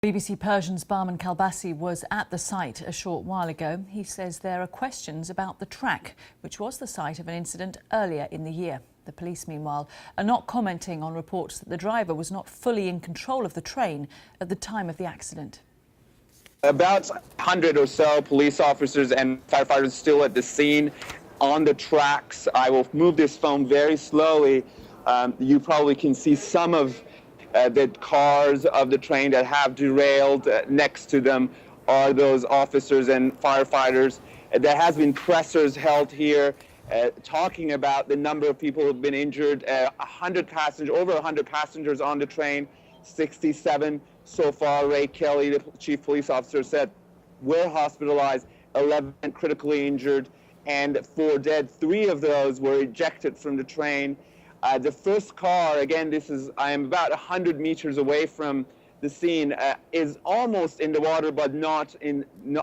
BBC Persian's Barman Kalbasi was at the site a short while ago. He says there are questions about the track, which was the site of an incident earlier in the year. The police, meanwhile, are not commenting on reports that the driver was not fully in control of the train at the time of the accident. About 100 or so police officers and firefighters still at the scene on the tracks. I will move this phone very slowly. You probably can see some of the cars of the train that have derailed. Next to them are those officers and firefighters. There has been pressers held here talking about the number of people who have been injured. 100 passengers, over 100 passengers on the train, 67 so far. Ray Kelly, the chief police officer, said were hospitalized, 11 critically injured, and 4 dead. 3 of those were ejected from the train. The first car, again, I am about 100 meters away from the scene, is almost in the water, but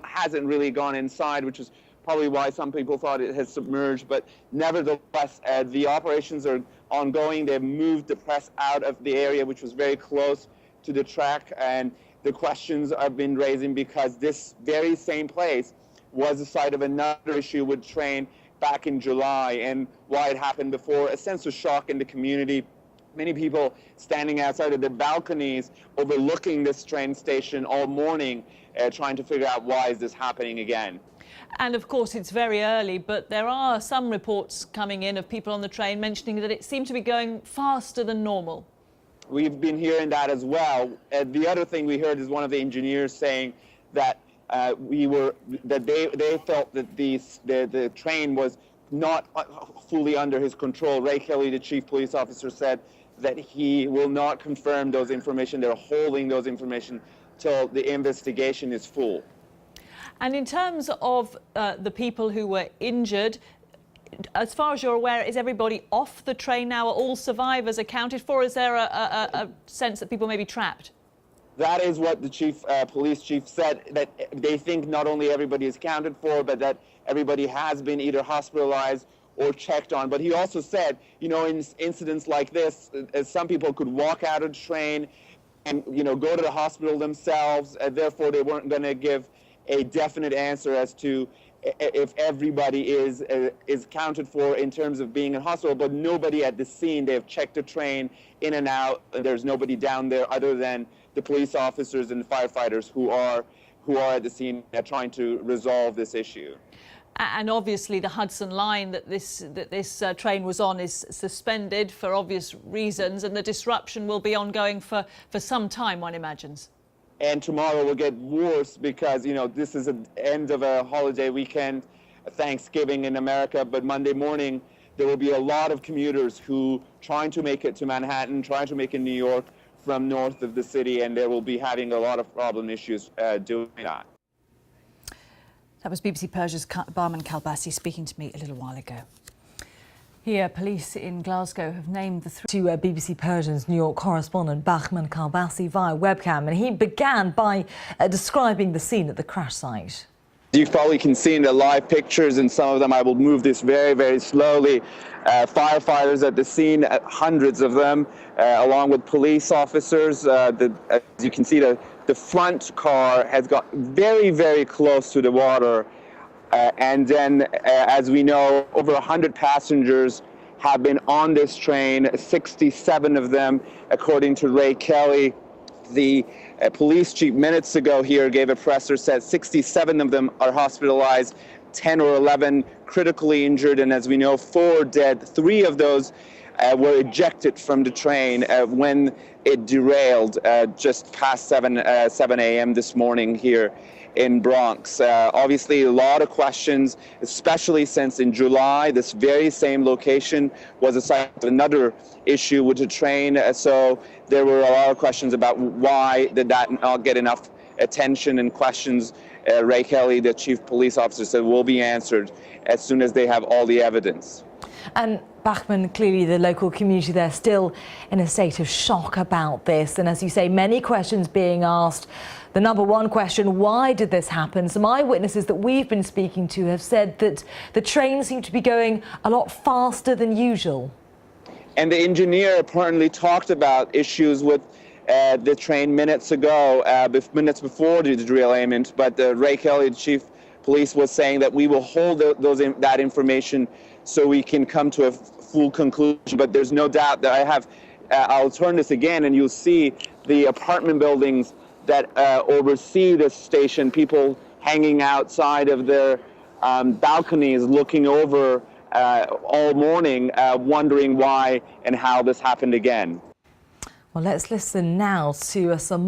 hasn't really gone inside, which is probably why some people thought it has submerged. But nevertheless, the operations are ongoing. They've moved the press out of the area, which was very close to the track, and the questions have been raising because this very same place was the site of another issue with train back in July, and why it happened before. A sense of shock in the community. Many people standing outside of their balconies overlooking this train station all morning, trying to figure out why is this happening again. And of course it's very early, but there are some reports coming in of people on the train mentioning that it seemed to be going faster than normal. We've been hearing that as well. The other thing we heard is one of the engineers saying that they felt that the train was not fully under his control. Ray Kelly, the chief police officer, said that he will not confirm those information. They're holding those information till the investigation is full. And in terms of the people who were injured, as far as you're aware, is everybody off the train now? Are all survivors accounted for? Is there a sense that people may be trapped? That is what the police chief said, that they think not only everybody is accounted for, but that everybody has been either hospitalized or checked on. But he also said, you know, in incidents like this, some people could walk out of the train and, you know, go to the hospital themselves. Therefore, they weren't going to give a definite answer as to if everybody is accounted for in terms of being in hospital, but nobody at the scene. They have checked the train in and out. There's nobody down there other than the police officers and the firefighters who are at the scene trying to resolve this issue. And obviously the Hudson line that this train was on is suspended for obvious reasons, and the disruption will be ongoing for some time, one imagines. And tomorrow will get worse because, you know, this is the end of a holiday weekend, Thanksgiving in America, but Monday morning there will be a lot of commuters who trying to make it to Manhattan, trying to make it to New York from north of the city, and they will be having a lot of problem issues doing that. That was BBC Persia's Barman Kalbasi speaking to me a little while ago. Here, police in Glasgow have named the to BBC Persian's New York correspondent Bahman Kalbasi via webcam, and he began by describing the scene at the crash site. You probably can see in the live pictures, and some of them I will move this very, very slowly. Firefighters at the scene, hundreds of them, along with police officers. As you can see, the front car has got very, very close to the water. And then, as we know, over 100 passengers have been on this train, 67 of them, according to Ray Kelly. The police chief minutes ago here gave a presser, said 67 of them are hospitalized, 10 or 11 critically injured, and as we know, 4 dead. 3 of those were ejected from the train when it derailed just past 7 a.m. this morning here in Bronx. Obviously, a lot of questions, especially since in July, this very same location was a site of another issue with the train. So there were a lot of questions about why did that not get enough attention, and questions Ray Kelly, the chief police officer, said will be answered as soon as they have all the evidence. And Bahman, clearly the local community there still in a state of shock about this. And as you say, many questions being asked. The number one question, why did this happen? Some eyewitnesses that we've been speaking to have said that the train seemed to be going a lot faster than usual. And the engineer apparently talked about issues with the train minutes ago, minutes before the derailment, but Ray Kelly, the chief police, was saying that we will hold that information so we can come to a full conclusion. But there's no doubt that I'll turn this again and you'll see the apartment buildings that oversee this station, people hanging outside of their balconies looking over all morning, wondering why and how this happened again. Well, let's listen now to some